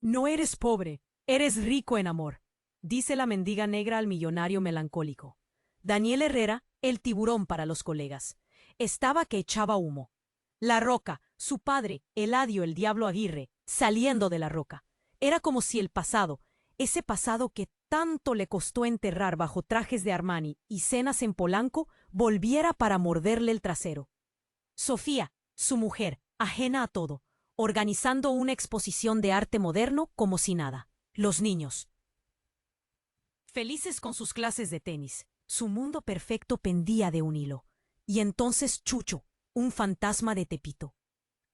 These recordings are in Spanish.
No eres pobre, eres rico en amor, dice la mendiga negra al millonario melancólico. Daniel Herrera, el tiburón para los colegas. Estaba que echaba humo. La Roca, su padre, Eladio el Diablo Aguirre, saliendo de la Roca. Era como si el pasado, ese pasado que tanto le costó enterrar bajo trajes de Armani y cenas en Polanco, volviera para morderle el trasero. Sofía, su mujer, ajena a todo, organizando una exposición de arte moderno como si nada. Los niños, felices con sus clases de tenis. Su mundo perfecto pendía de un hilo. Y entonces Chucho, un fantasma de Tepito,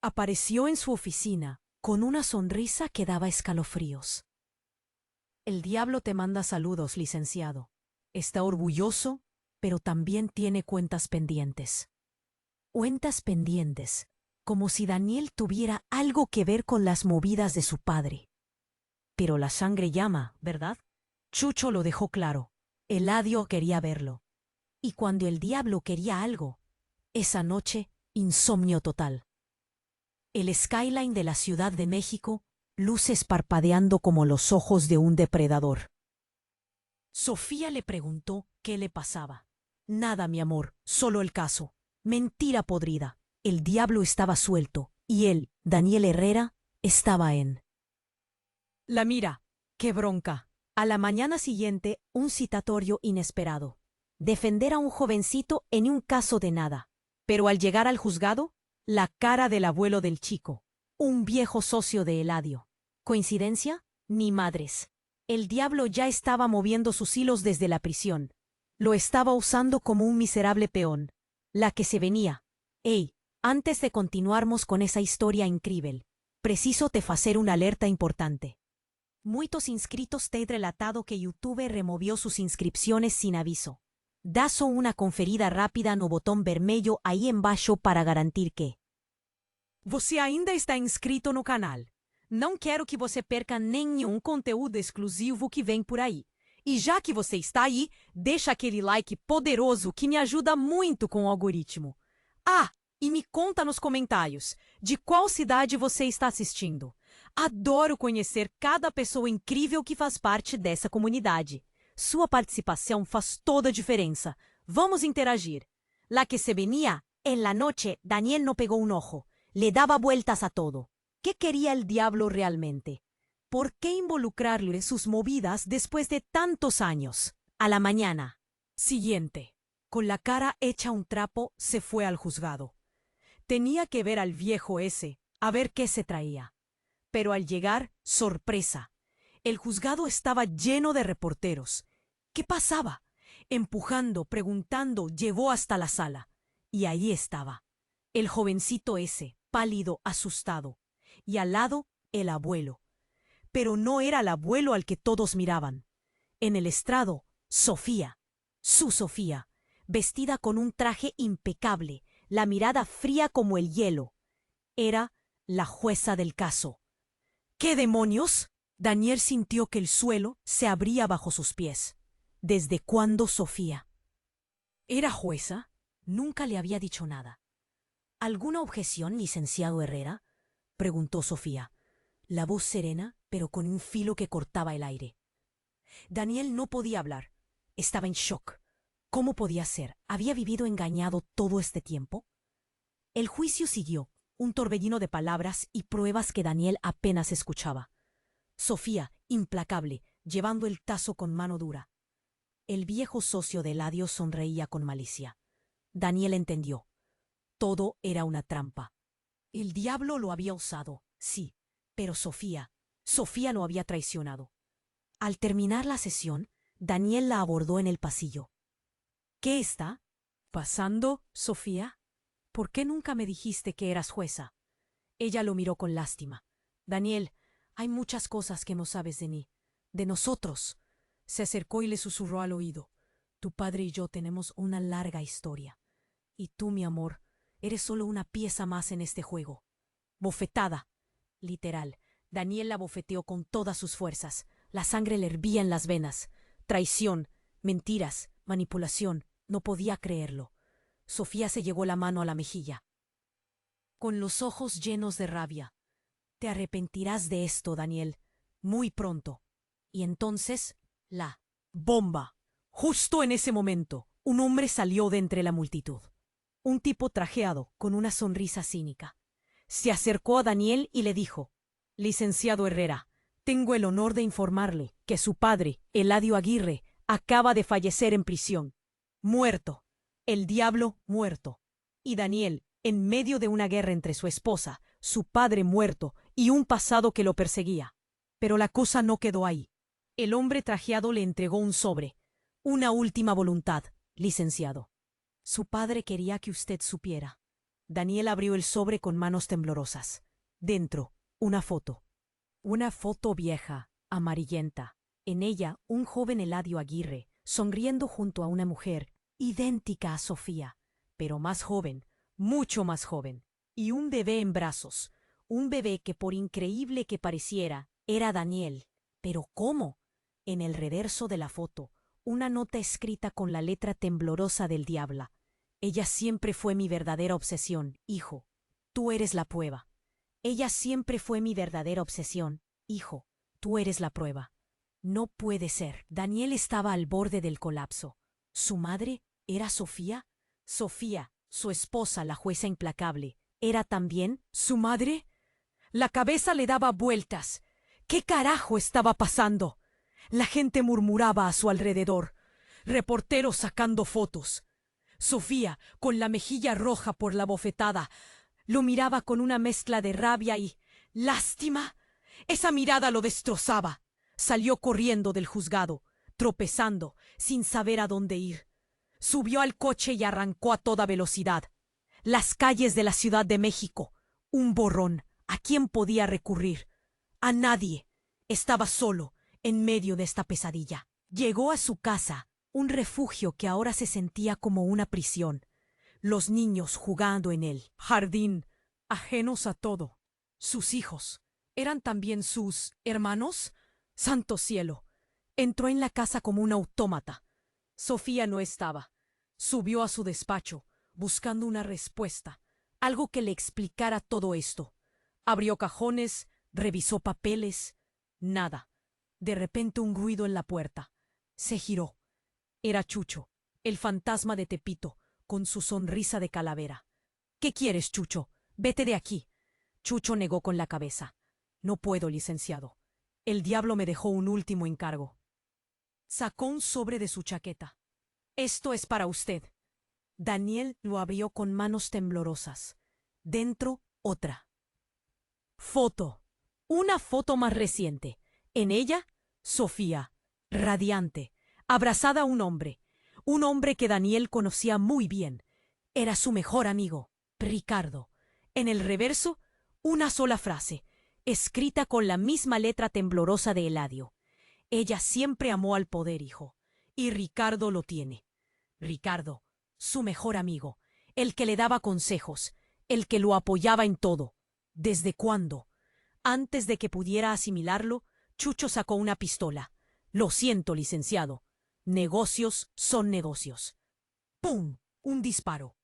apareció en su oficina con una sonrisa que daba escalofríos. El diablo te manda saludos, licenciado. Está orgulloso, pero también tiene cuentas pendientes. Cuentas pendientes, como si Daniel tuviera algo que ver con las movidas de su padre. Pero la sangre llama, ¿verdad? Chucho lo dejó claro. Eladio quería verlo. Y cuando el diablo quería algo, esa noche, insomnio total. El skyline de la Ciudad de México, luces parpadeando como los ojos de un depredador. Sofía le preguntó qué le pasaba. Nada, mi amor, solo el caso. Mentira podrida. El diablo estaba suelto, y él, Daniel Herrera, estaba en... La mira. ¡Qué bronca! A la mañana siguiente, un citatorio inesperado. Defender a un jovencito en un caso de nada. Pero al llegar al juzgado, la cara del abuelo del chico. Un viejo socio de Eladio. ¿Coincidencia? Ni madres. El diablo ya estaba moviendo sus hilos desde la prisión. Lo estaba usando como un miserable peón. La que se venía. Ey, antes de continuarmos con esa historia increíble, preciso te facer una alerta importante. Muitos inscritos te he relatado que YouTube removió sus inscripciones sin aviso. Dá só una conferida rápida no botão vermelho aí embaixo para garantir que você ainda está inscrito no canal. Não quero que você perca nenhum conteúdo exclusivo que vem por aí. E já que você está aí, deixa aquele like poderoso que me ajuda muito com o algoritmo. Ah, e me conta nos comentários de qual cidade você está assistindo. Adoro conhecer cada pessoa incrível que faz parte dessa comunidade. Sua participação faz toda a diferença. Vamos interagir. La que se venía, en la noche, Daniel no pegó un ojo. Le daba vueltas a todo. ¿Qué quería el diablo realmente? ¿Por qué involucrarle sus movidas después de tantos años? A la mañana siguiente, con la cara hecha un trapo, se fue al juzgado. Tenía que ver al viejo ese, a ver qué se traía. Pero al llegar, sorpresa. El juzgado estaba lleno de reporteros. ¿Qué pasaba? Empujando, preguntando, llevó hasta la sala. Y ahí estaba. El jovencito ese, pálido, asustado. Y al lado, el abuelo. Pero no era el abuelo al que todos miraban. En el estrado, Sofía. Su Sofía, vestida con un traje impecable, la mirada fría como el hielo. Era la jueza del caso. ¿Qué demonios? Daniel sintió que el suelo se abría bajo sus pies. ¿Desde cuándo Sofía? ¿Era jueza? Nunca le había dicho nada. ¿Alguna objeción, licenciado Herrera? Preguntó Sofía, la voz serena, pero con un filo que cortaba el aire. Daniel no podía hablar. Estaba en shock. ¿Cómo podía ser? ¿Había vivido engañado todo este tiempo? El juicio siguió, un torbellino de palabras y pruebas que Daniel apenas escuchaba. Sofía, implacable, llevando el caso con mano dura. El viejo socio de Eladio sonreía con malicia. Daniel entendió. Todo era una trampa. El diablo lo había usado, sí, pero Sofía lo había traicionado. Al terminar la sesión, Daniel la abordó en el pasillo. ¿Qué está pasando, Sofía? ¿Por qué nunca me dijiste que eras jueza? Ella lo miró con lástima. Daniel, hay muchas cosas que no sabes de mí, de nosotros. Se acercó y le susurró al oído. Tu padre y yo tenemos una larga historia. Y tú, mi amor, eres solo una pieza más en este juego. Bofetada. Literal. Daniel la bofeteó con todas sus fuerzas. La sangre le hervía en las venas. Traición, mentiras, manipulación. No podía creerlo. Sofía se llegó la mano a la mejilla. Con los ojos llenos de rabia. Te arrepentirás de esto, Daniel. muy pronto. Y entonces, la bomba. Justo en ese momento, un hombre salió de entre la multitud. Un tipo trajeado, con una sonrisa cínica. Se acercó a Daniel y le dijo: Licenciado Herrera, tengo el honor de informarle que su padre, Eladio Aguirre, acaba de fallecer en prisión. Muerto. El diablo muerto. Y Daniel, en medio de una guerra entre su esposa, su padre muerto y un pasado que lo perseguía. Pero la cosa no quedó ahí. El hombre trajeado le entregó un sobre. Una última voluntad, licenciado. Su padre quería que usted supiera. Daniel abrió el sobre con manos temblorosas. Dentro, una foto. Una foto vieja, amarillenta. En ella, un joven Eladio Aguirre, sonriendo junto a una mujer, idéntica a Sofía, pero más joven, mucho más joven. Y un bebé en brazos. Un bebé que, por increíble que pareciera, era Daniel. ¿Pero cómo? En el reverso de la foto, una nota escrita con la letra temblorosa del diablo. Ella siempre fue mi verdadera obsesión, hijo. Tú eres la prueba. Ella siempre fue mi verdadera obsesión, hijo. Tú eres la prueba. No puede ser. Daniel estaba al borde del colapso. ¿Su madre era Sofía? Sofía, su esposa, la jueza implacable, ¿era también su madre? La cabeza le daba vueltas. ¿Qué carajo estaba pasando? La gente murmuraba a su alrededor. Reporteros sacando fotos. Sofía, con la mejilla roja por la bofetada, lo miraba con una mezcla de rabia y lástima. Esa mirada lo destrozaba. Salió corriendo del juzgado, tropezando, sin saber a dónde ir. Subió al coche y arrancó a toda velocidad. Las calles de la Ciudad de México. Un borrón. ¿A quién podía recurrir? A nadie. Estaba solo, en medio de esta pesadilla. Llegó a su casa, un refugio que ahora se sentía como una prisión. Los niños jugando en el jardín, ajenos a todo. Sus hijos. ¿Eran también sus hermanos? ¡Santo cielo! Entró en la casa como un autómata. Sofía no estaba. Subió a su despacho, buscando una respuesta, algo que le explicara todo esto. Abrió cajones, revisó papeles. Nada. De repente un ruido en la puerta. Se giró. Era Chucho, el fantasma de Tepito, con su sonrisa de calavera. ¿Qué quieres, Chucho? Vete de aquí. Chucho negó con la cabeza. No puedo, licenciado. El diablo me dejó un último encargo. Sacó un sobre de su chaqueta. Esto es para usted. Daniel lo abrió con manos temblorosas. Dentro, otra. Foto. Una foto más reciente. En ella, Sofía, radiante, abrazada a un hombre que Daniel conocía muy bien. Era su mejor amigo, Ricardo. En el reverso, una sola frase, escrita con la misma letra temblorosa de Eladio. Ella siempre amó al poder, hijo, y Ricardo lo tiene. Ricardo, su mejor amigo, el que le daba consejos, el que lo apoyaba en todo. ¿Desde cuándo? Antes de que pudiera asimilarlo, Chucho sacó una pistola. Lo siento, licenciado. Negocios son negocios. ¡Pum! Un disparo.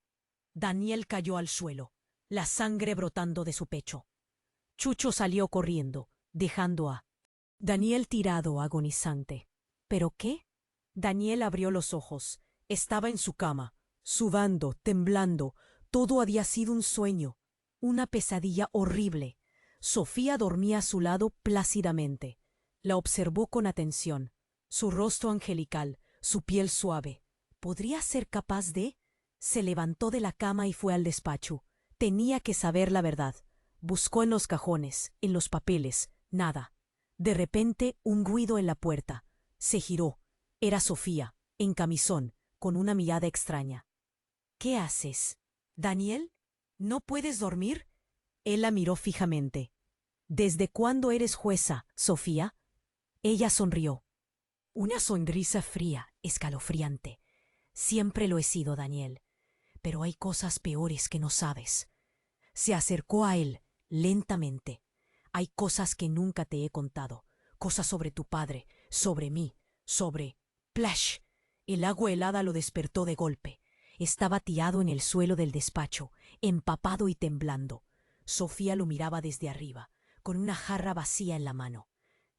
Daniel cayó al suelo, la sangre brotando de su pecho. Chucho salió corriendo, dejando a Daniel tirado agonizante. ¿Pero qué? Daniel abrió los ojos. Estaba en su cama, sudando, temblando. Todo había sido un sueño, una pesadilla horrible. Sofía dormía a su lado plácidamente. La observó con atención. Su rostro angelical, su piel suave. ¿Podría ser capaz de? Se levantó de la cama y fue al despacho. Tenía que saber la verdad. Buscó en los cajones, en los papeles. Nada. De repente, un ruido en la puerta. Se giró. Era Sofía, en camisón, con una mirada extraña. ¿Qué haces? ¿Daniel? ¿No puedes dormir? Él la miró fijamente. ¿Desde cuándo eres jueza, Sofía? Ella sonrió. Una sonrisa fría, escalofriante. Siempre lo he sido, Daniel. Pero hay cosas peores que no sabes. Se acercó a él, lentamente. Hay cosas que nunca te he contado. Cosas sobre tu padre, sobre mí, sobre... ¡Plash! El agua helada lo despertó de golpe. Estaba tirado en el suelo del despacho, empapado y temblando. Sofía lo miraba desde arriba, con una jarra vacía en la mano.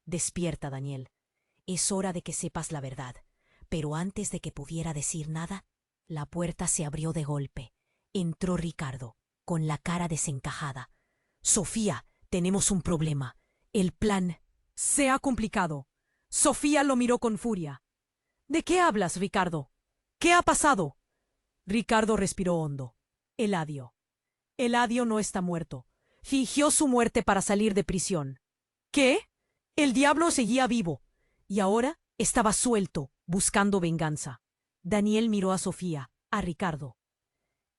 Despierta, Daniel. Es hora de que sepas la verdad. Pero antes de que pudiera decir nada, la puerta se abrió de golpe. Entró Ricardo, con la cara desencajada. Sofía, tenemos un problema. El plan se ha complicado. Sofía lo miró con furia. ¿De qué hablas, Ricardo? ¿Qué ha pasado? Ricardo respiró hondo. Eladio. Eladio no está muerto. Fingió su muerte para salir de prisión. ¿Qué? El diablo seguía vivo. Y ahora estaba suelto, buscando venganza. Daniel miró a Sofía, a Ricardo.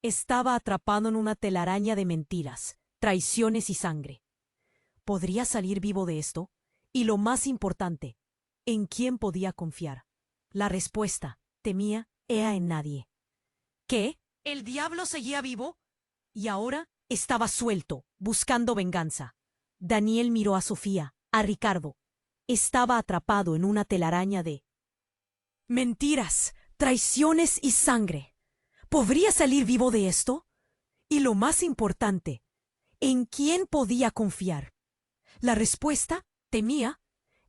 Estaba atrapado en una telaraña de mentiras, traiciones y sangre. ¿Podría salir vivo de esto? Y lo más importante, ¿en quién podía confiar? La respuesta, temía, era en nadie. ¿Qué? ¿El diablo seguía vivo? Y ahora estaba suelto, buscando venganza. Daniel miró a Sofía, a Ricardo. Estaba atrapado en una telaraña de mentiras, traiciones y sangre. ¿Podría salir vivo de esto? Y lo más importante, ¿en quién podía confiar? La respuesta, temía,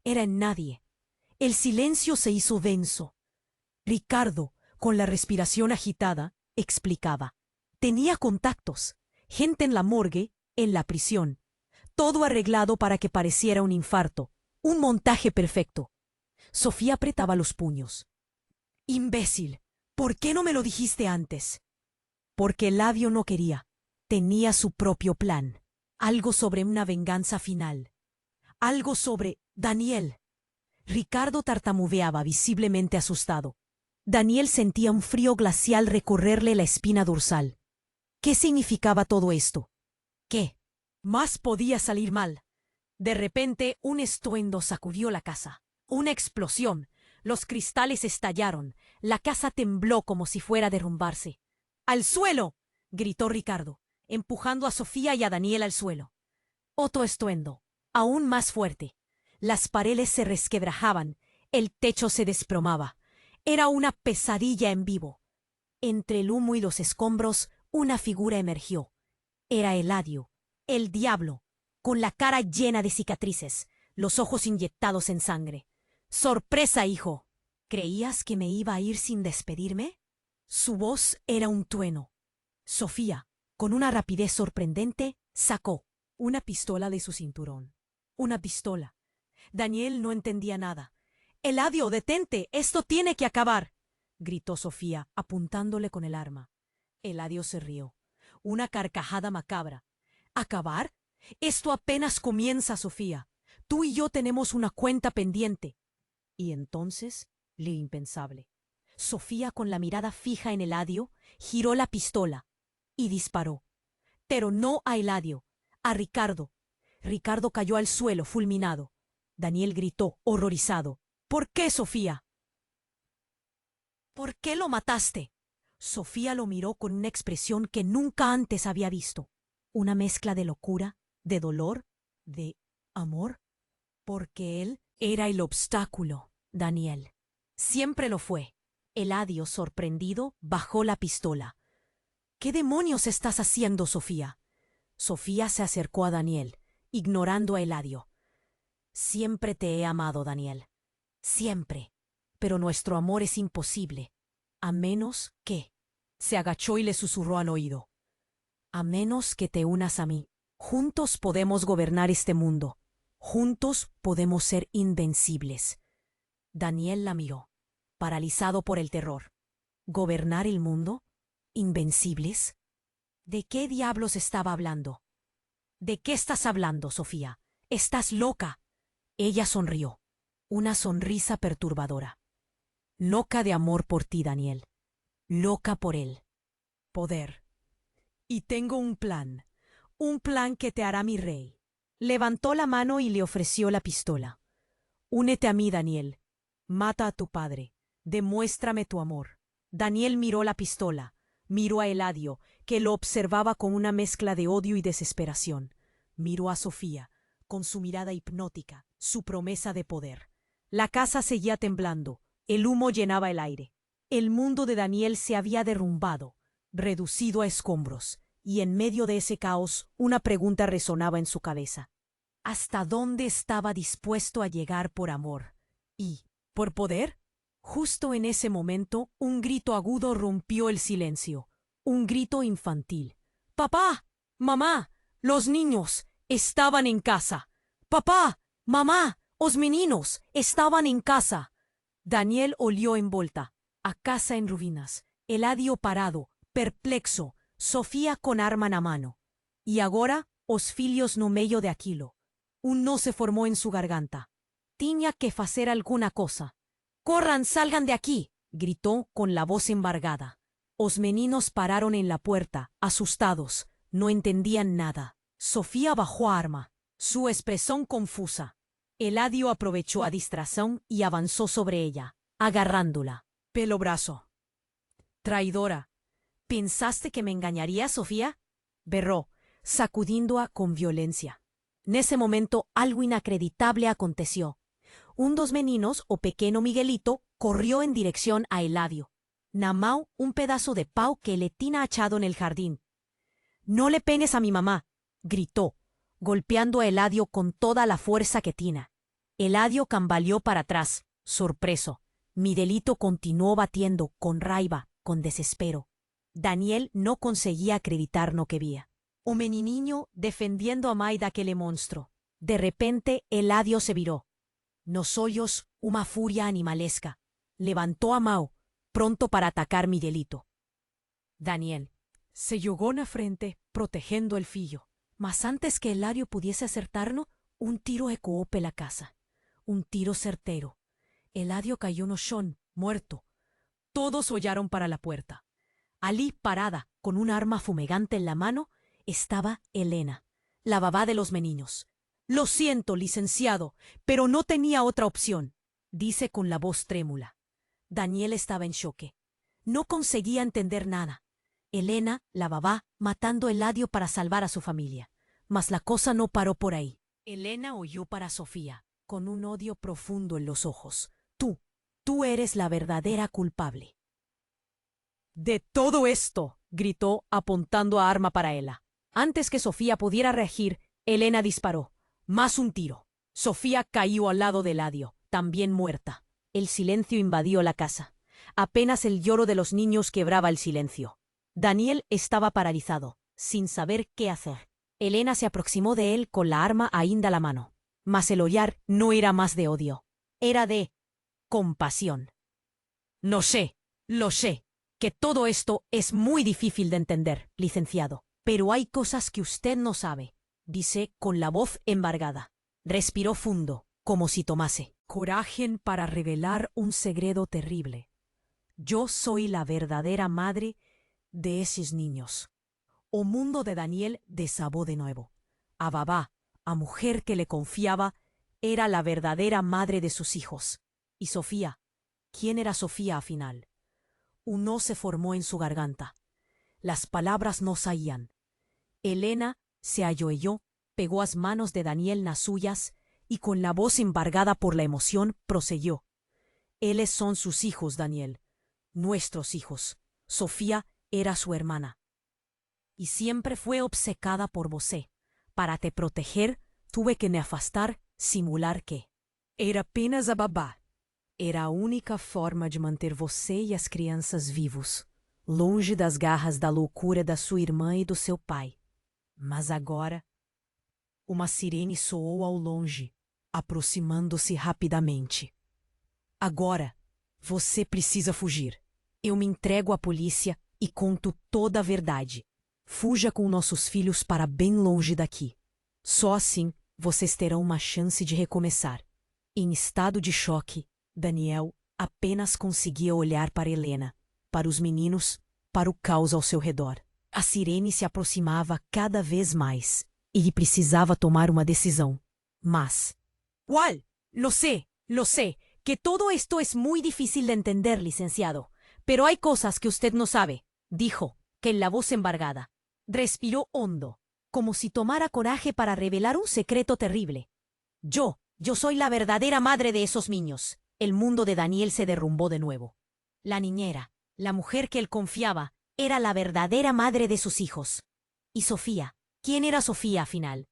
era en nadie. El silencio se hizo denso. Ricardo, con la respiración agitada, explicaba. Tenía contactos, gente en la morgue, en la prisión. Todo arreglado para que pareciera un infarto, un montaje perfecto. Sofía apretaba los puños. Imbécil, ¿por qué no me lo dijiste antes? Porque Eladio no quería. Tenía su propio plan. Algo sobre una venganza final. Algo sobre Daniel. Ricardo tartamudeaba, visiblemente asustado. Daniel sentía un frío glacial recorrerle la espina dorsal. ¿Qué significaba todo esto? ¿Qué? Más podía salir mal. De repente, un estruendo sacudió la casa. Una explosión. Los cristales estallaron. La casa tembló como si fuera a derrumbarse. ¡Al suelo! Gritó Ricardo, empujando a Sofía y a Daniel al suelo. Otro estruendo, aún más fuerte. Las paredes se resquebrajaban. El techo se desplomaba. Era una pesadilla en vivo. Entre el humo y los escombros, una figura emergió. Era Eladio, el diablo, con la cara llena de cicatrices, los ojos inyectados en sangre. ¡Sorpresa, hijo! ¿Creías que me iba a ir sin despedirme? Su voz era un trueno. Sofía, con una rapidez sorprendente, sacó una pistola de su cinturón. Una pistola. Daniel no entendía nada. «Eladio, detente, esto tiene que acabar», gritó Sofía, apuntándole con el arma. Eladio se rió. Una carcajada macabra. ¿Acabar? Esto apenas comienza, Sofía. Tú y yo tenemos una cuenta pendiente. Y entonces, lo impensable. Sofía, con la mirada fija en Eladio, giró la pistola y disparó. Pero no a Eladio, a Ricardo. Ricardo cayó al suelo, fulminado. Daniel gritó, horrorizado. «¿Por qué, Sofía?» «¿Por qué lo mataste?» Sofía lo miró con una expresión que nunca antes había visto. Una mezcla de locura, de dolor, de amor. Porque él era el obstáculo, Daniel. Siempre lo fue. Eladio, sorprendido, bajó la pistola. «¿Qué demonios estás haciendo, Sofía?» Sofía se acercó a Daniel, ignorando a Eladio. «Siempre te he amado, Daniel. Siempre. Pero nuestro amor es imposible. A menos que...» Se agachó y le susurró al oído. «A menos que te unas a mí. Juntos podemos gobernar este mundo. Juntos podemos ser invencibles». Daniel la miró, paralizado por el terror. ¿Gobernar el mundo? ¿Invencibles? ¿De qué diablos estaba hablando? ¿De qué estás hablando, Sofía? ¡Estás loca! Ella sonrió, una sonrisa perturbadora. Loca de amor por ti, Daniel. Loca por él. Poder. Y tengo un plan que te hará mi rey. Levantó la mano y le ofreció la pistola. «Únete a mí, Daniel. Mata a tu padre. Demuéstrame tu amor». Daniel miró la pistola, miró a Eladio, que lo observaba con una mezcla de odio y desesperación. Miró a Sofía, con su mirada hipnótica, su promesa de poder. La casa seguía temblando, el humo llenaba el aire. El mundo de Daniel se había derrumbado, reducido a escombros, y en medio de ese caos una pregunta resonaba en su cabeza. hasta dónde estaba dispuesto a llegar por amor. Y, por poder, justo en ese momento, un grito agudo rompió el silencio. Un grito infantil. ¡Papá! ¡Mamá! ¡Los niños estaban en casa! ¡Papá! ¡Mamá! ¡Os meninos estaban en casa! Daniel olió en volta, a casa en ruinas, Eladio parado, perplexo, Sofía con arma na mano. Y agora, os filhos no meio de aquilo. Un no se formó en su garganta. Tiña que facer alguna cosa. ¡Corran, salgan de aquí! Gritó con la voz embargada. Os meninos pararon en la puerta, asustados, no entendían nada. Sofía bajó a arma, su expresión confusa. Eladio aprovechó a distracción y avanzó sobre ella, agarrándola. Pelo brazo. Traidora. ¿Pensaste que me engañaría, Sofía? Berró, sacudiéndola con violencia. En ese momento algo inacreditable aconteció. Un dos meninos, o pequeño Miguelito, corrió en dirección a Eladio. Namau un pedazo de pau que le tina echado en el jardín. «No le pegues a mi mamá», gritó, golpeando a Eladio con toda la fuerza que tina. Eladio cambaleó para atrás, sorpreso. Miguelito continuó batiendo, con raiva, con desespero. Daniel no conseguía acreditar lo que vía. O meniniño defendiendo a Mai daquele monstruo. De repente, Eladio se viró. Nos ollos, una furia animalesca. Levantó a Mao, pronto para atacar Miguelito. Daniel se jugó na frente, protegiendo el fillo. Mas antes que Eladio pudiese acertarlo, un tiro ecoó pela casa. Un tiro certero. Eladio cayó no chón, muerto. Todos hollaron para la puerta. Allí, parada, con un arma fumegante en la mano, estaba Elena, la babá de los meninos. «Lo siento, licenciado, pero no tenía otra opción», dice con la voz trémula. Daniel estaba en choque. No conseguía entender nada. Elena, la babá, matando a Eladio para salvar a su familia. Mas la cosa no paró por ahí. Elena oyó para Sofía, con un odio profundo en los ojos. Tú eres la verdadera culpable. «De todo esto», gritó, apuntando a arma para ella. Antes que Sofía pudiera reagir, Elena disparó. Más un tiro. Sofía cayó al lado de Eladio, también muerta. El silencio invadió la casa. Apenas el lloro de los niños quebraba el silencio. Daniel estaba paralizado, sin saber qué hacer. Elena se aproximó de él con la arma ainda a la mano. Mas el hollar no era más de odio. Era de compasión. «No sé, lo sé, que todo esto es muy difícil de entender, licenciado. Pero hay cosas que usted no sabe», dice con la voz embargada. Respiró fundo, como si tomase coraje para revelar un secreto terrible. «Yo soy la verdadera madre de esos niños». O mundo de Daniel desabó de nuevo. A babá, a mujer que le confiaba, era la verdadera madre de sus hijos. Y Sofía, ¿quién era Sofía al final? Un no se formó en su garganta. Las palabras no salían. Elena se ayoyó, pegó las manos de Daniel nas suyas y con la voz embargada por la emoción prosiguió. «Éles son sus hijos, Daniel. Nuestros hijos. Sofía era su hermana. Y siempre fue obcecada por vosé. Para te proteger, tuve que me afastar, simular que era apenas a babá. Era a única forma de manter você e as crianças vivos, longe das garras da loucura da sua irmã e do seu pai. Mas agora...» Uma sirene soou ao longe, aproximando-se rapidamente. «Agora, você precisa fugir. Eu me entrego à polícia e conto toda a verdade. Fuja com nossos filhos para bem longe daqui. Só assim vocês terão uma chance de recomeçar». Em estado de choque, Daniel apenas conseguia olhar para Helena, para os meninos, para o caos ao seu redor. A sirene se aproximava cada vez mais. Y precisaba tomar una decisión. Mas, «¿Cuál? Lo sé, que todo esto es muy difícil de entender, licenciado. Pero hay cosas que usted no sabe», dijo, con la voz embargada. Respiró hondo, como si tomara coraje para revelar un secreto terrible. Yo soy la verdadera madre de esos niños». El mundo de Daniel se derrumbó de nuevo. La niñera, la mujer que él confiaba, era la verdadera madre de sus hijos. Y Sofía, ¿quién era Sofía al final?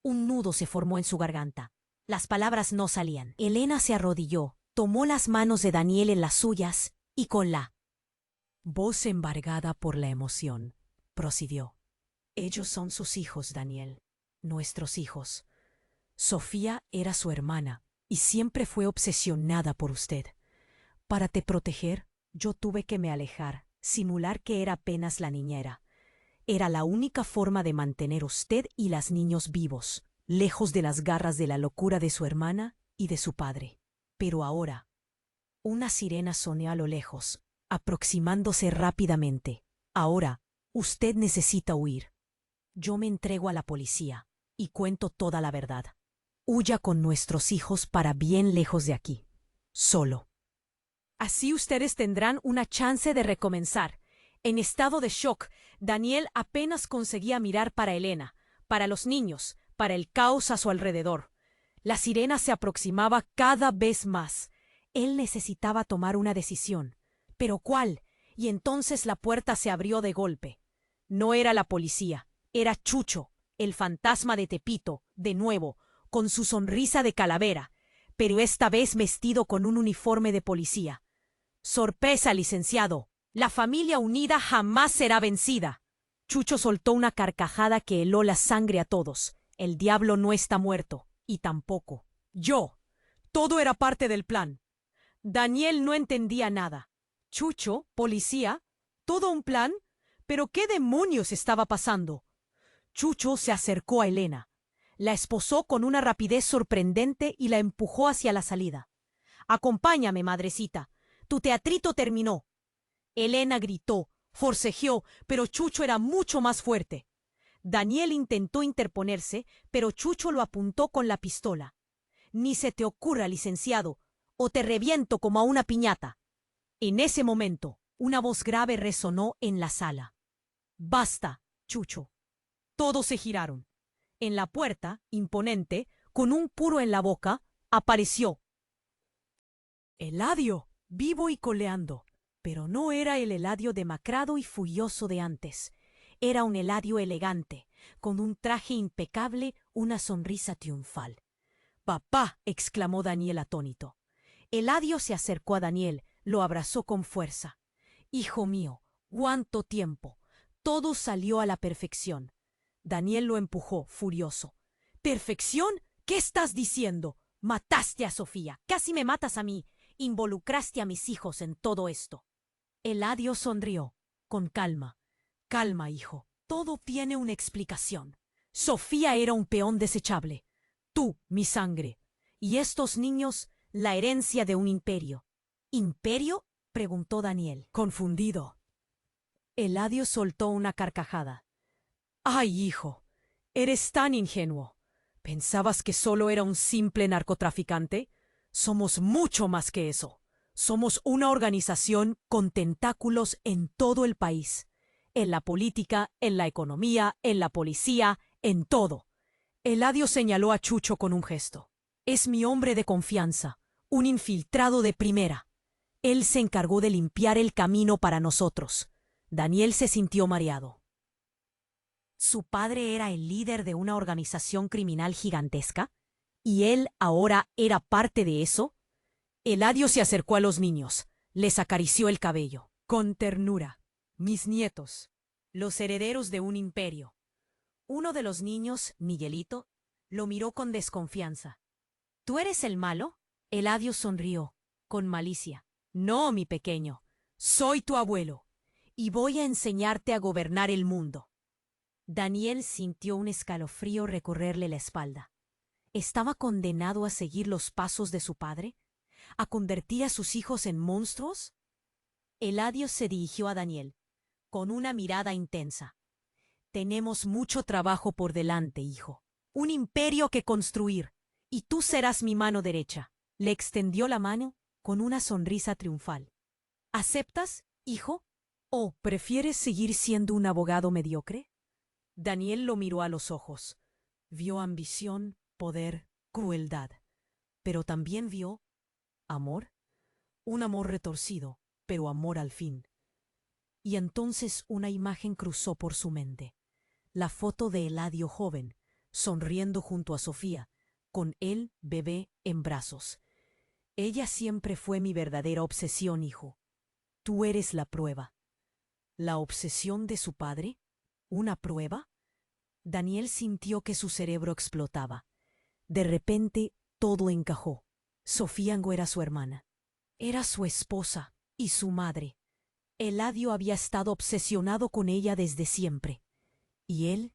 Un nudo se formó en su garganta. Las palabras no salían. Elena se arrodilló, tomó las manos de Daniel en las suyas y con la voz embargada por la emoción, prosiguió. Ellos son sus hijos, Daniel, nuestros hijos. Sofía era su hermana y siempre fue obsesionada por usted. Para te proteger, yo tuve que me alejar, simular que era apenas la niñera. Era la única forma de mantener usted y las niños vivos, lejos de las garras de la locura de su hermana y de su padre. Pero ahora, una sirena sonó a lo lejos, aproximándose rápidamente. Ahora, usted necesita huir. Yo me entrego a la policía y cuento toda la verdad. Huya con nuestros hijos para bien lejos de aquí. Solo. Así ustedes tendrán una chance de recomenzar. En estado de shock, Daniel apenas conseguía mirar para Elena, para los niños, para el caos a su alrededor. La sirena se aproximaba cada vez más. Él necesitaba tomar una decisión. ¿Pero cuál? Y entonces la puerta se abrió de golpe. No era la policía, era Chucho, el fantasma de Tepito, de nuevo, con su sonrisa de calavera, pero esta vez vestido con un uniforme de policía. Sorpresa, licenciado. La familia unida jamás será vencida. Chucho soltó una carcajada que heló la sangre a todos. El diablo no está muerto, y tampoco yo. Todo era parte del plan. Daniel no entendía nada. Chucho, policía, todo un plan. ¿Pero qué demonios estaba pasando? Chucho se acercó a Elena. La esposó con una rapidez sorprendente y la empujó hacia la salida. Acompáñame, madrecita. Tu teatrito terminó. Elena gritó, forcejeó, pero Chucho era mucho más fuerte. Daniel intentó interponerse, pero Chucho lo apuntó con la pistola. Ni se te ocurra, licenciado, o te reviento como a una piñata. En ese momento, una voz grave resonó en la sala. Basta, Chucho. Todos se giraron. En la puerta, imponente, con un puro en la boca, apareció Eladio, vivo y coleando. Pero no era el Eladio demacrado y furioso de antes. Era un Eladio elegante, con un traje impecable, una sonrisa triunfal. «¡Papá!», exclamó Daniel atónito. Eladio se acercó a Daniel, lo abrazó con fuerza. «Hijo mío, cuánto tiempo. Todo salió a la perfección». Daniel lo empujó, furioso. «¿Perfección? ¿Qué estás diciendo? Mataste a Sofía, casi me matas a mí. Involucraste a mis hijos en todo esto». Eladio sonrió, con calma. «Calma, hijo. Todo tiene una explicación. Sofía era un peón desechable. Tú, mi sangre. Y estos niños, la herencia de un imperio». «¿Imperio?», preguntó Daniel, confundido. Eladio soltó una carcajada. «Ay, hijo, eres tan ingenuo. ¿Pensabas que solo era un simple narcotraficante? Somos mucho más que eso. Somos una organización con tentáculos en todo el país. En la política, en la economía, en la policía, en todo». Eladio señaló a Chucho con un gesto. «Es mi hombre de confianza, un infiltrado de primera. Él se encargó de limpiar el camino para nosotros». Daniel se sintió mareado. ¿Su padre era el líder de una organización criminal gigantesca? ¿Y él ahora era parte de eso? Eladio se acercó a los niños, les acarició el cabello. «Con ternura. Mis nietos, los herederos de un imperio». Uno de los niños, Miguelito, lo miró con desconfianza. «¿Tú eres el malo?». Eladio sonrió, con malicia. «No, mi pequeño. Soy tu abuelo, y voy a enseñarte a gobernar el mundo». Daniel sintió un escalofrío recorrerle la espalda. ¿Estaba condenado a seguir los pasos de su padre? ¿A convertir a sus hijos en monstruos? Eladio se dirigió a Daniel, con una mirada intensa. «Tenemos mucho trabajo por delante, hijo. Un imperio que construir, y tú serás mi mano derecha». Le extendió la mano con una sonrisa triunfal. «¿Aceptas, hijo? ¿O prefieres seguir siendo un abogado mediocre?». Daniel lo miró a los ojos. Vio ambición, poder, crueldad. Pero también vio amor. Un amor retorcido, pero amor al fin. Y entonces una imagen cruzó por su mente. La foto de Eladio joven, sonriendo junto a Sofía, con el bebé en brazos. Ella siempre fue mi verdadera obsesión, hijo. Tú eres la prueba. ¿La obsesión de su padre? ¿Una prueba? Daniel sintió que su cerebro explotaba. De repente, todo encajó. Sofía no era su hermana. Era su esposa y su madre. Eladio había estado obsesionado con ella desde siempre. Y él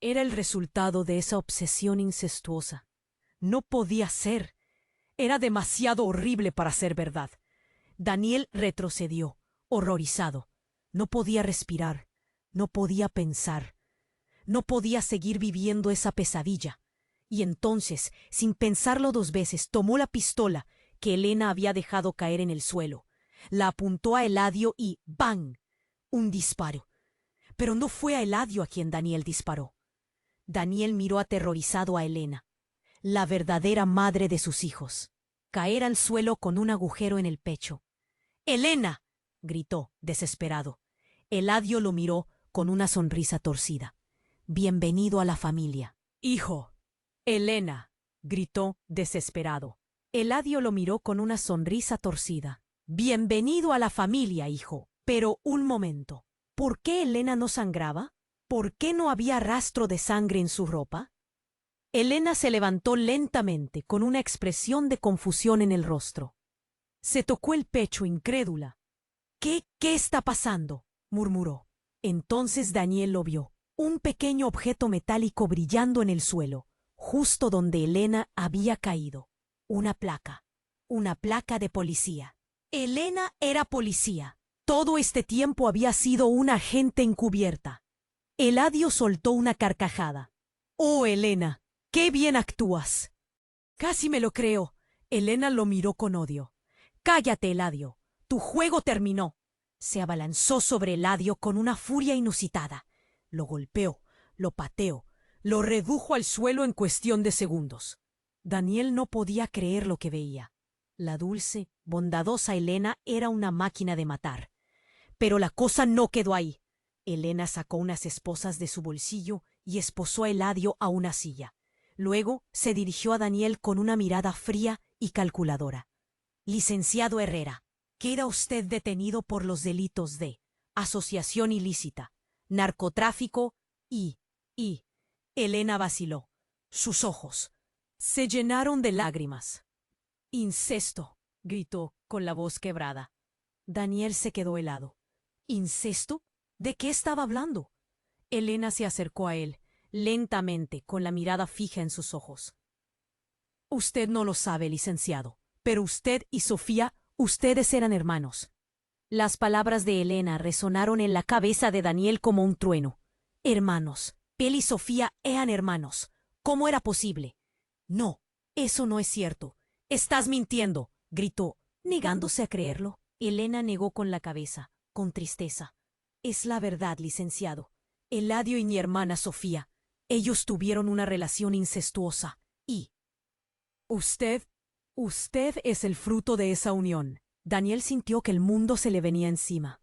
era el resultado de esa obsesión incestuosa. No podía ser. Era demasiado horrible para ser verdad. Daniel retrocedió, horrorizado. No podía respirar, no podía pensar, no podía seguir viviendo esa pesadilla. Y entonces, sin pensarlo dos veces, tomó la pistola que Elena había dejado caer en el suelo, la apuntó a Eladio y ¡bang! Un disparo. Pero no fue a Eladio a quien Daniel disparó. Daniel miró aterrorizado a Elena, la verdadera madre de sus hijos, caer al suelo con un agujero en el pecho. ¡Elena! Gritó, desesperado. Eladio lo miró con una sonrisa torcida. Bienvenido a la familia. Hijo. Elena, gritó, desesperado. Eladio lo miró con una sonrisa torcida. Bienvenido a la familia, hijo. Pero un momento. ¿Por qué Elena no sangraba? ¿Por qué no había rastro de sangre en su ropa? Elena se levantó lentamente, con una expresión de confusión en el rostro. Se tocó el pecho, incrédula. ¿Qué está pasando?, murmuró. Entonces Daniel lo vio, un pequeño objeto metálico brillando en el suelo, justo donde Elena había caído. Una placa de policía. Elena era policía. Todo este tiempo había sido una agente encubierta. Eladio soltó una carcajada. «Oh, Elena, qué bien actúas». «Casi me lo creo». Elena lo miró con odio. «Cállate, Eladio. Tu juego terminó». Se abalanzó sobre Eladio con una furia inusitada. Lo golpeó, lo pateó, lo redujo al suelo en cuestión de segundos. Daniel no podía creer lo que veía. La dulce, bondadosa Elena era una máquina de matar. Pero la cosa no quedó ahí. Elena sacó unas esposas de su bolsillo y esposó a Eladio a una silla. Luego se dirigió a Daniel con una mirada fría y calculadora. «Licenciado Herrera, queda usted detenido por los delitos de asociación ilícita, narcotráfico y... Elena vaciló. Sus ojos se llenaron de lágrimas. «Incesto», gritó con la voz quebrada. Daniel se quedó helado. «¿Incesto? ¿De qué estaba hablando?» Elena se acercó a él, lentamente, con la mirada fija en sus ojos. «Usted no lo sabe, licenciado, pero usted y Sofía, ustedes eran hermanos». Las palabras de Elena resonaron en la cabeza de Daniel como un trueno. «Hermanos. Él y Sofía eran hermanos. ¿Cómo era posible?» «No, eso no es cierto. Estás mintiendo», gritó, negándose a creerlo. Elena negó con la cabeza, con tristeza. «Es la verdad, licenciado. Eladio y mi hermana Sofía, ellos tuvieron una relación incestuosa. Y... Usted es el fruto de esa unión». Daniel sintió que el mundo se le venía encima.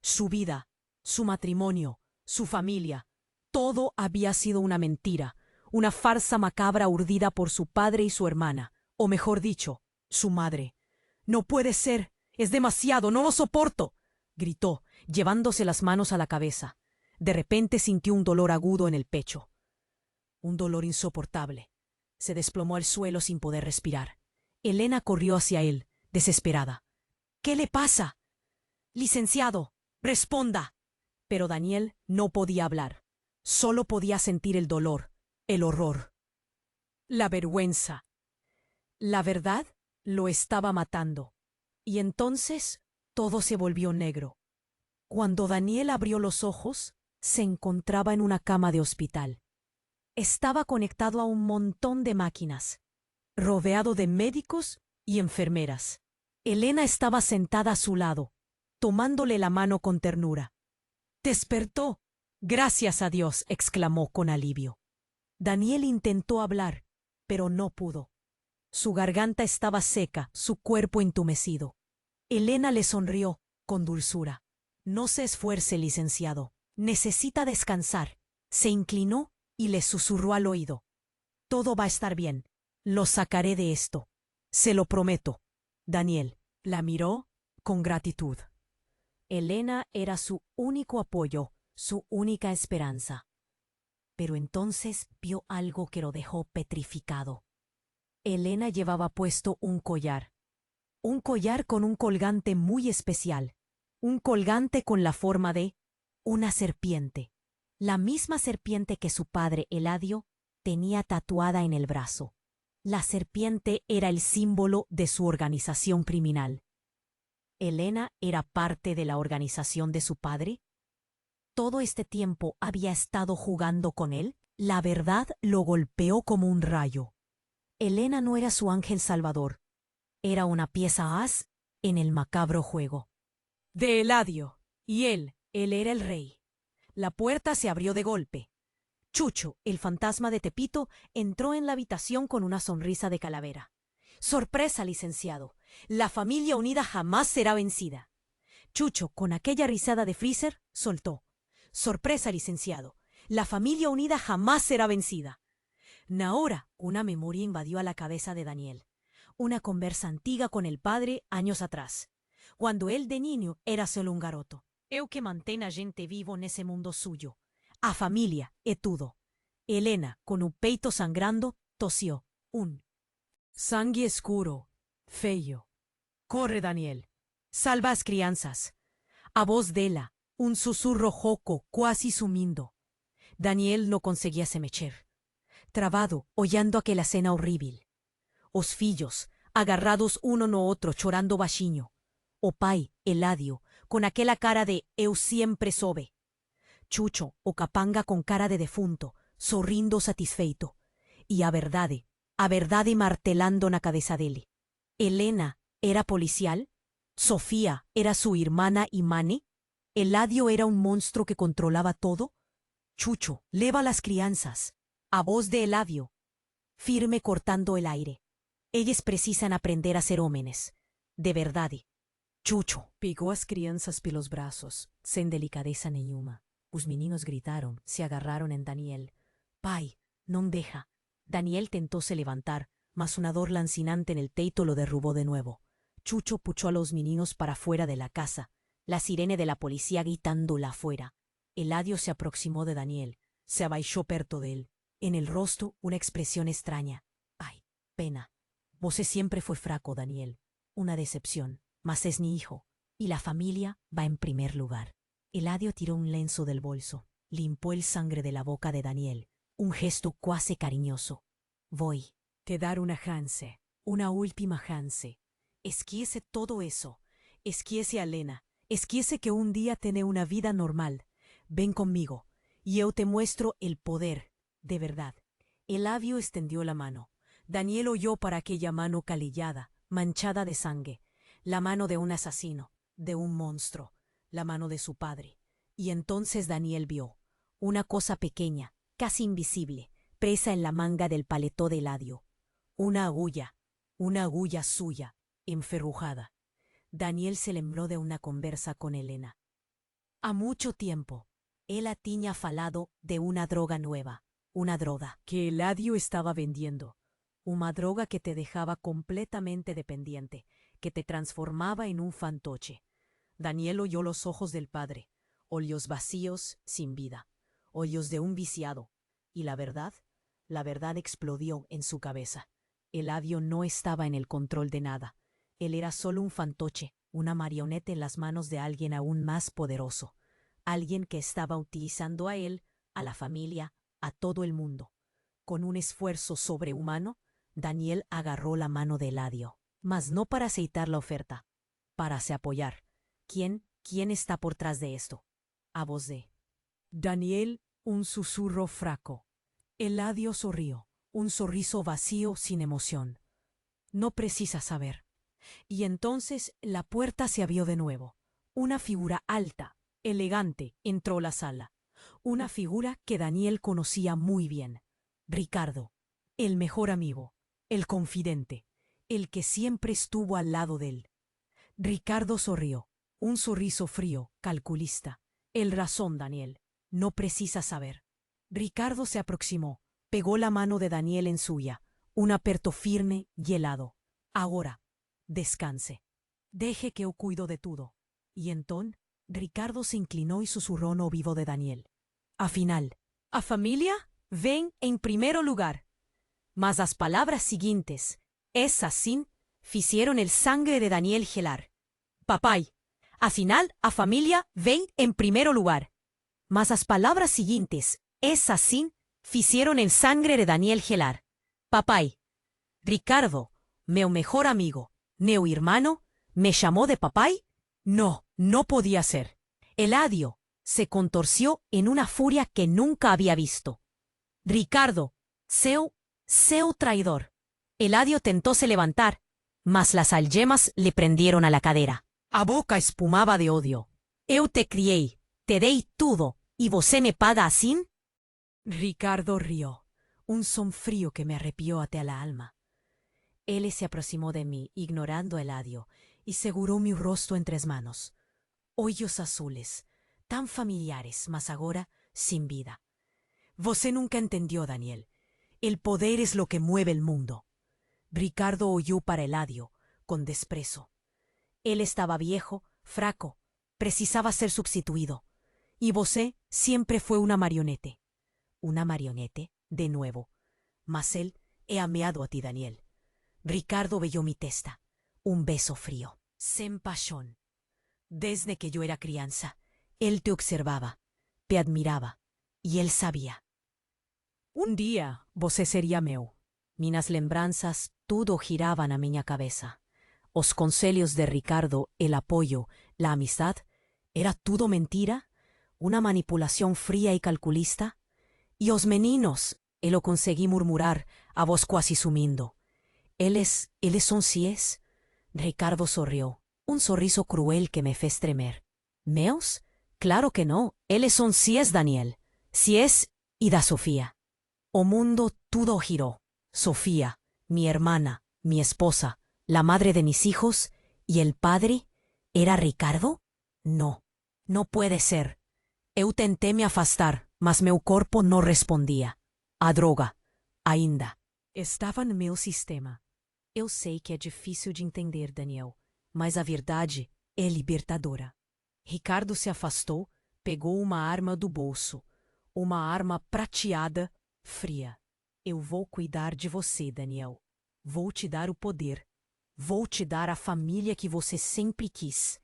Su vida, su matrimonio, su familia, todo había sido una mentira, una farsa macabra urdida por su padre y su hermana, o mejor dicho, su madre. «No puede ser, es demasiado, no lo soporto», gritó, llevándose las manos a la cabeza. De repente sintió un dolor agudo en el pecho. Un dolor insoportable. Se desplomó al suelo sin poder respirar. Elena corrió hacia él, desesperada. «¿Qué le pasa?» «Licenciado, responda». Pero Daniel no podía hablar. Solo podía sentir el dolor, el horror, la vergüenza. La verdad lo estaba matando. Y entonces todo se volvió negro. Cuando Daniel abrió los ojos, se encontraba en una cama de hospital. Estaba conectado a un montón de máquinas, rodeado de médicos y enfermeras. Elena estaba sentada a su lado, tomándole la mano con ternura. «Despertó». «Gracias a Dios», exclamó con alivio. Daniel intentó hablar, pero no pudo. Su garganta estaba seca, su cuerpo entumecido. Elena le sonrió con dulzura. «No se esfuerce, licenciado. Necesita descansar. Se inclinó y le susurró al oído. Todo va a estar bien. Lo sacaré de esto. Se lo prometo. Daniel la miró con gratitud. Elena era su único apoyo, su única esperanza. Pero entonces vio algo que lo dejó petrificado. Elena llevaba puesto un collar con un colgante muy especial, un colgante con la forma de una serpiente, la misma serpiente que su padre Eladio tenía tatuada en el brazo. La serpiente era el símbolo de su organización criminal. ¿Elena era parte de la organización de su padre? ¿Todo este tiempo había estado jugando con él? La verdad lo golpeó como un rayo. Elena no era su ángel salvador. Era una pieza as en el macabro juego. De Eladio. Y él era el rey. La puerta se abrió de golpe. Chucho, el fantasma de Tepito, entró en la habitación con una sonrisa de calavera. Sorpresa, licenciado. La familia unida jamás será vencida. Chucho, con aquella risada de Freezer, soltó. Sorpresa, licenciado. La familia unida jamás será vencida. Ahora una memoria invadió a la cabeza de Daniel. Una conversa antiga con el padre años atrás, cuando él de niño era solo un garoto. Eu que mantén a gente vivo nesse mundo suyo. A familia é tudo. Elena, con un peito sangrando, tosió. Un sangue escuro, feio. Corre, Daniel. Salva as crianças. A voz dela, un susurro joco, quasi sumindo. Daniel no conseguía se mexer. Trabado, oyendo aquela cena horrível. Os fillos, agarrados uno no otro, chorando baixinho. O pai, Eladio, con aquela cara de eu siempre soube. Chucho, o capanga con cara de defunto, sorrindo satisfeito. E a verdade martelando na cabeza dele. Elena era policial. Sofía era su hermana y Mane. Eladio era un monstruo que controlaba todo. Chucho, leva las crianzas. A voz de Eladio, firme cortando el aire. Ellos precisan aprender a ser hombres. De verdade. Chucho pegó as crianças pelos braços, sem delicadeza nenhuma. Os meninos gritaron, se agarraron en Daniel. Pai, non deja. Daniel tentó se levantar, mas una dor lancinante en el teito lo derrubó de nuevo. Chucho puchó a los meninos para fuera de la casa, la sirene de la policía gritándola afuera. Eladio se aproximó de Daniel, se abaixó perto de él. En el rostro una expresión extraña. Ay, pena. Vos siempre fue fraco, Daniel. Una decepción, mas es mi hijo, y la familia va en primer lugar. Eladio tiró un lenzo del bolso, limpió el sangre de la boca de Daniel, un gesto cuasi cariñoso. Voy te dar una chance, una última chance. Esquece todo eso, esquece a Elena, esquece que un día tiene una vida normal. Ven conmigo, y yo te muestro el poder, de verdad. Eladio extendió la mano. Daniel oyó para aquella mano calillada, manchada de sangre, la mano de un asesino, de un monstruo, la mano de su padre. Y entonces Daniel vio una cosa pequeña, casi invisible, presa en la manga del paletó de Eladio. Una agulla suya, enferrujada. Daniel se lembró de una conversa con Elena. A mucho tiempo, él tiña falado de una droga nueva, una droga que Eladio estaba vendiendo. Una droga que te dejaba completamente dependiente, que te transformaba en un fantoche. Daniel oyó los ojos del padre, ojos vacíos, sin vida, ojos de un viciado. Y la verdad explodió en su cabeza. Eladio no estaba en el control de nada. Él era solo un fantoche, una marioneta en las manos de alguien aún más poderoso. Alguien que estaba utilizando a él, a la familia, a todo el mundo. Con un esfuerzo sobrehumano, Daniel agarró la mano de Eladio, mas no para aceitar la oferta, para se apoyar. ¿Quién está por tras de esto? A voz de Daniel, un susurro fraco. Eladio sonrió, un sorriso vacío sin emoción. No precisa saber. Y entonces la puerta se abrió de nuevo. Una figura alta, elegante, entró a la sala. Una figura que Daniel conocía muy bien. Ricardo, el mejor amigo, el confidente, el que siempre estuvo al lado de él. Ricardo sonrió, un sorriso frío, calculista. El razón, Daniel, no precisa saber. Ricardo se aproximó, pegó la mano de Daniel en suya, un aperto firme y helado. Ahora, descanse. Deje que yo cuido de todo. Y entonces, Ricardo se inclinó y susurró no vivo de Daniel. A final, a familia ven en primero lugar. Mas las palabras siguientes, es así, ficieron el sangre de Daniel gelar. Papay, a final, a familia ven en primero lugar. Mas las palabras siguientes, es así, ficieron el sangre de Daniel gelar. Papay, Ricardo, meu mejor amigo, meu hermano, me llamó de papay. No, no podía ser. Eladio se contorció en una furia que nunca había visto. Ricardo, seu traidor. Eladio tentóse levantar, mas las algemas le prendieron a la cadera. A boca espumaba de odio. Eu te criei, te dei todo, y vosé me paga así. Ricardo rió, un son frío que me arrepió hasta la alma. Él se aproximó de mí, ignorando a Eladio, y seguró mi rostro entre las manos. Hoyos azules, tan familiares, mas ahora sin vida. Vosé nunca entendió, Daniel. El poder es lo que mueve el mundo. Ricardo oyó para Eladio, con desprecio. Él estaba viejo, fraco, precisaba ser sustituido. Y vosé siempre fue una marionete. Una marionete, de nuevo. Mas él he ameado a ti, Daniel. Ricardo veyó mi testa, un beso frío, sem pasión. Desde que yo era crianza, él te observaba, te admiraba, y él sabía. Un día vosé sería meu. Minas lembranzas todo giraban a miña cabeza. Os conselhos de Ricardo, el apoyo, la amistad, era todo mentira, una manipulación fría y calculista. Y os meninos, lo conseguí murmurar, a vos cuasi sumindo. Eles son sies. Ricardo sorrió, un sorriso cruel que me fez tremer. ¿Meos? Claro que no, eles son sies, Daniel. Sies y da Sofía. O mundo todo giró. Sofía, mi hermana, mi esposa, la madre de mis hijos, y el padre, ¿era Ricardo? No, no puede ser. Eu tenté me afastar, mas meu corpo no respondía. A droga, ainda, estava no meu sistema. Eu sei que é difícil de entender, Daniel, mas a verdade é libertadora. Ricardo se afastou, pegou uma arma do bolso, uma arma prateada, fria. Eu vou cuidar de você, Daniel. Vou te dar o poder. Vou te dar a família que você sempre quis.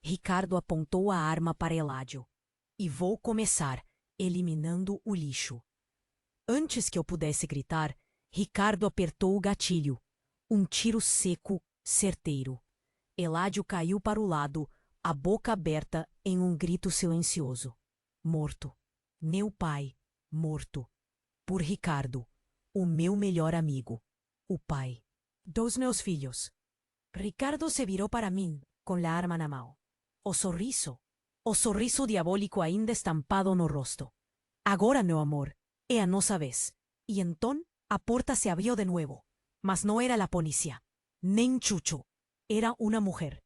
Ricardo apontou a arma para Eladio. E vou começar, eliminando o lixo. Antes que eu pudesse gritar, Ricardo apertou o gatilho. Um tiro seco, certeiro. Eladio caiu para o lado, a boca aberta em um grito silencioso. Morto. Meu pai, morto. Por Ricardo, o meu melhor amigo. O pai dos meus filhos. Ricardo se virou para mim, com a arma na mão. O sorriso diabólico ainda estampado no rosto. Agora, meu amor, é a nossa vez. E então a porta se abriu de nuevo. Mas no era la policía, nem Chucho. Era una mujer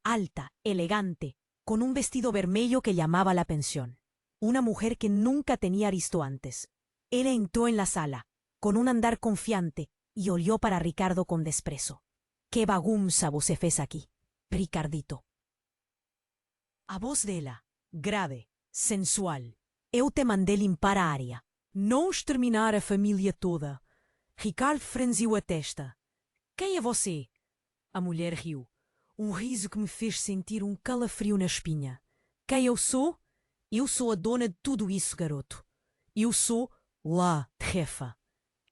alta, elegante, con un vestido vermelho que llamaba la atención. Una mujer que nunca tenía visto antes. Él entró en la sala, con un andar confiante, y olió para Ricardo con desprezo. «¿Qué bagunza vos fez aquí, Ricardito?» A voz dela, grave, sensual. Eu te mandei limpar a área. Não exterminar a família toda. Ricardo franziu a testa. Quem é você? A mulher riu. Um riso que me fez sentir um calafrio na espinha. Quem eu sou? Eu sou a dona de tudo isso, garoto. Eu sou La Jefa.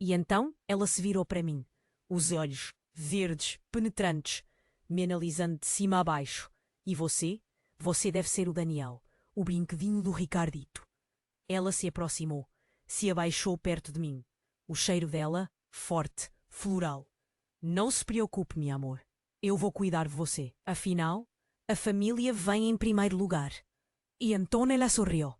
E então ela se virou para mim. Os olhos, verdes, penetrantes, me analisando de cima a baixo. E você? Você deve ser o Daniel, o brinquedinho do Ricardito. Ela se aproximou, se abaixou perto de mim. O cheiro dela, forte, floral. Não se preocupe, meu amor. Eu vou cuidar de você. Afinal, a família vem em primeiro lugar. E então ela sorriu.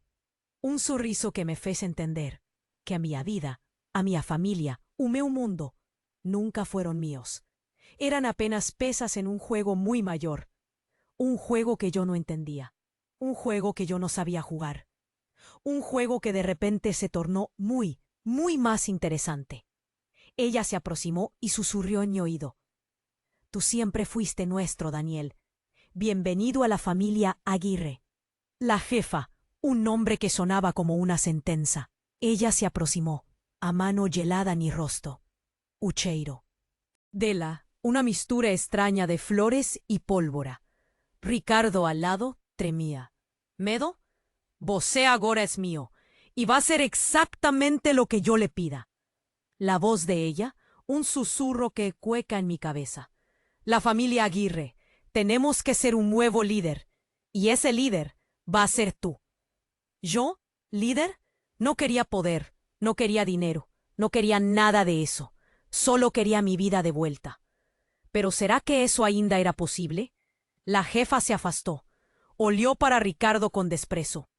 Um sorriso que me fez entender que a minha vida, a minha família, o meu mundo, nunca foram míos. Eran apenas peças en un juego muy mayor. Un juego que yo no entendía. Un juego que yo no sabía jugar. Un juego que de repente se tornó muy, muy más interesante. Ella se aproximó y susurró en mi oído. Tú siempre fuiste nuestro, Daniel. Bienvenido a la familia Aguirre. La jefa, un nombre que sonaba como una sentencia. Ella se aproximó, a mano helada en mi rostro. Ucheiro. Dela, una mistura extraña de flores y pólvora. Ricardo al lado tremía. Medo, você agora es mío, y va a ser exactamente lo que yo le pida. La voz de ella, un susurro que cueca en mi cabeza. La familia Aguirre, tenemos que ser un nuevo líder, y ese líder va a ser tú. Yo, líder, no quería poder, no quería dinero, no quería nada de eso. Solo quería mi vida de vuelta. ¿Pero será que eso ainda era posible? La jefa se afastó. Olió para Ricardo con desprezo.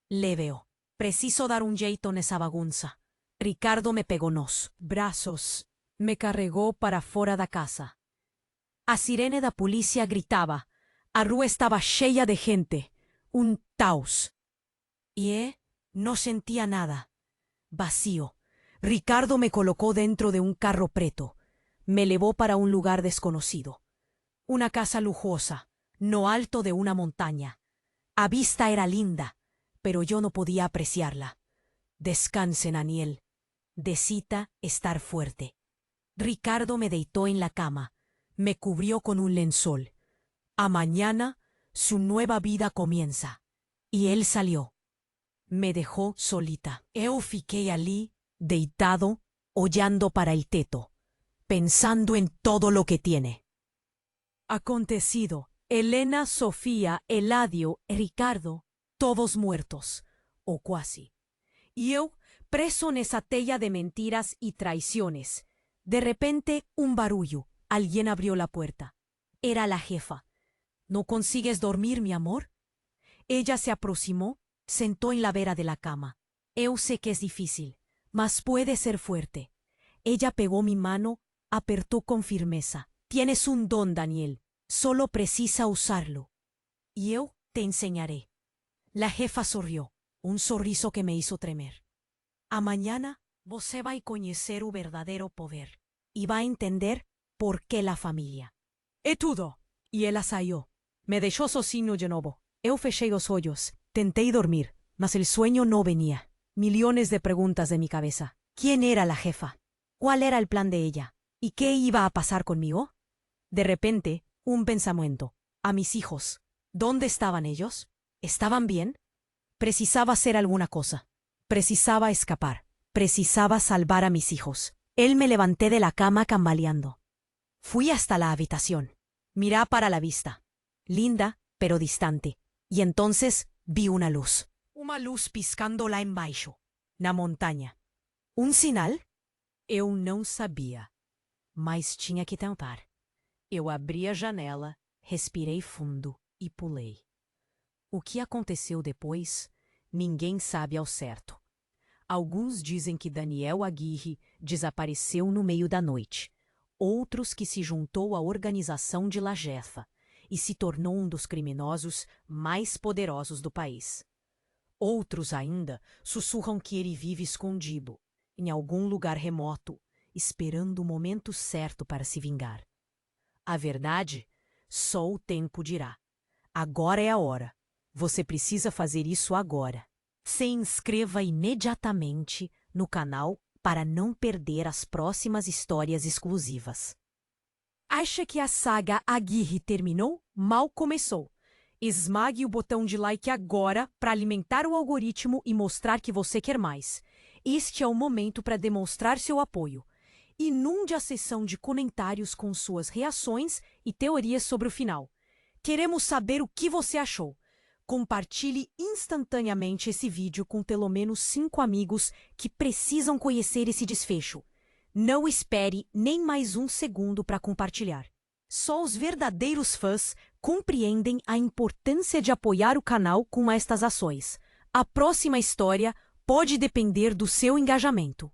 Le veo. Preciso dar un jeito nesa bagunza. Ricardo me pegó nos brazos. Me carregó para fora da casa. A sirene da polícia gritaba. A rua estaba cheia de gente. Un taus. Y no sentía nada. Vacío. Ricardo me colocó dentro de un carro preto. Me llevó para un lugar desconocido. Una casa lujosa, no alto de una montaña. A vista era linda, pero yo no podía apreciarla. Descanse, Daniel. Decita estar fuerte. Ricardo me deitó en la cama. Me cubrió con un lençol. A mañana, su nueva vida comienza. Y él salió. Me dejó solita. Eu fiquei ali, deitado, hollando para el teto, pensando en todo lo que tiene. Acontecido. Elena, Sofía, Eladio, Ricardo, todos muertos, o quasi. Y eu, preso nesa teia de mentiras y traiciones. De repente, un barullo. Alguien abrió la puerta. Era la jefa. ¿No consigues dormir, mi amor? Ella se aproximó, sentó en la vera de la cama. Eu sé que es difícil, mas puede ser fuerte. Ella pegó mi mano, apertó con firmeza. Tienes un don, Daniel. Solo precisa usarlo. Y eu te enseñaré. La jefa sorrió, un sorriso que me hizo tremer. A mañana, você vai conhecer o verdadeiro poder. Y va a entender por qué la familia. É tudo. Y ela saiu. Me dejó sozinho de novo. Eu fechei os olhos. Tenté dormir, mas el sueño no venía. Millones de preguntas de mi cabeza. ¿Quién era la jefa? ¿Cuál era el plan de ella? ¿Y qué iba a pasar conmigo? De repente, un pensamiento. A mis hijos. ¿Dónde estaban ellos? ¿Estaban bien? Precisaba hacer alguna cosa. Precisaba escapar. Precisaba salvar a mis hijos. Él me levanté de la cama cambaleando. Fui hasta la habitación. Mirá para la vista. Linda, pero distante. Y entonces vi una luz. Una luz piscando lá embaixo, na montanha. Um sinal? Eu não sabia, mas tinha que tentar. Eu abri a janela, respirei fundo e pulei. O que aconteceu depois, ninguém sabe ao certo. Alguns dizem que Daniel Aguirre desapareceu no meio da noite. Outros que se juntou à organização de La Jefa e se tornou um dos criminosos mais poderosos do país. Outros ainda sussurram que ele vive escondido, em algum lugar remoto, esperando o momento certo para se vingar. A verdade, só o tempo dirá. Agora é a hora. Você precisa fazer isso agora. Se inscreva imediatamente no canal para não perder as próximas histórias exclusivas. Acha que a saga Aguirre terminou? Mal começou. Esmague o botão de like agora para alimentar o algoritmo e mostrar que você quer mais. Este é o momento para demonstrar seu apoio. Inunde a seção de comentários com suas reações e teorias sobre o final. Queremos saber o que você achou. Compartilhe instantaneamente esse vídeo com pelo menos 5 amigos que precisam conhecer esse desfecho. Não espere nem mais um segundo para compartilhar. Só os verdadeiros fãs compreendem a importância de apoiar o canal com estas ações. A próxima história pode depender do seu engajamento.